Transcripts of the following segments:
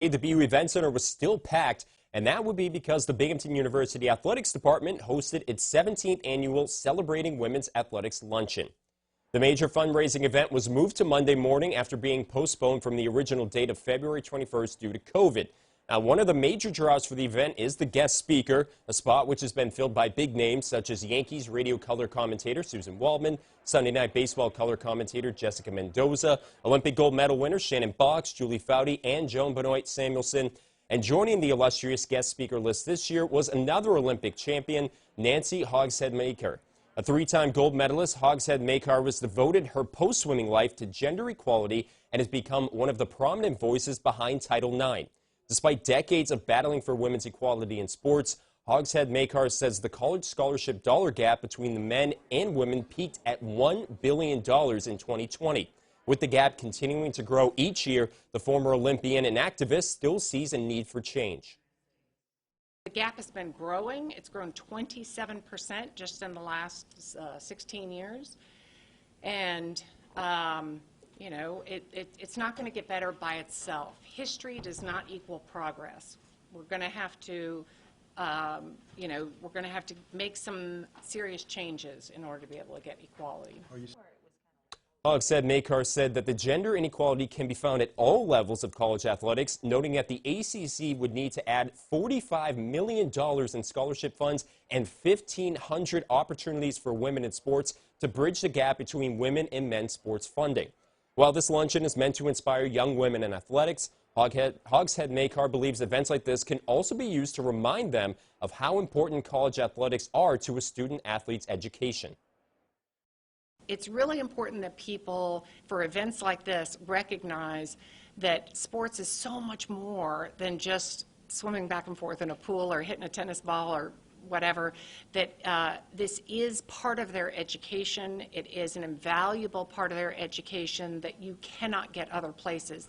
The BU Event Center was still packed, and that would be because the Binghamton University Athletics Department hosted its 17th annual Celebrating Women's Athletics Luncheon. The major fundraising event was moved to Monday morning after being postponed from the original date of February 21st due to COVID. Now, one of the major draws for the event is the guest speaker, a spot which has been filled by big names such as Yankees radio color commentator Susan Waldman, Sunday Night Baseball color commentator Jessica Mendoza, Olympic gold medal winners Shannon Box, Julie Foudy, and Joan Benoit Samuelson. And joining the illustrious guest speaker list this year was another Olympic champion, Nancy Hogshead Makar. A three-time gold medalist, Hogshead Makar has devoted her post-swimming life to gender equality and has become one of the prominent voices behind Title IX. Despite decades of battling for women's equality in sports, Hogshead Makar says the college scholarship dollar gap between the men and women peaked at $1 billion in 2020. With the gap continuing to grow each year, the former Olympian and activist still sees a need for change. The gap has been growing. It's grown 27% just in the last 16 years. And you know, it's not going to get better by itself. History does not equal progress. We're going to have to, you know, we're going to have to make some serious changes in order to be able to get equality. Hogshead Makar said that the gender inequality can be found at all levels of college athletics, noting that the ACC would need to add $45 million in scholarship funds and 1,500 opportunities for women in sports to bridge the gap between women and men's sports funding. While this luncheon is meant to inspire young women in athletics, Hogshead Makar believes events like this can also be used to remind them of how important college athletics are to a student-athlete's education. It's really important that people, for events like this, recognize that sports is so much more than just swimming back and forth in a pool or hitting a tennis ball or whatever, that this is part of their education. It is an invaluable part of their education that you cannot get other places.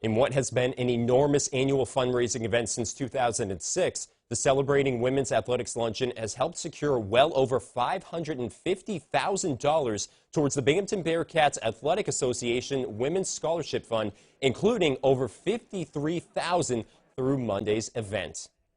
In what has been an enormous annual fundraising event since 2006, the Celebrating Women's Athletics Luncheon has helped secure well over $550,000 towards the Binghamton Bearcats Athletic Association Women's Scholarship Fund, including over $53,000 through Monday's event.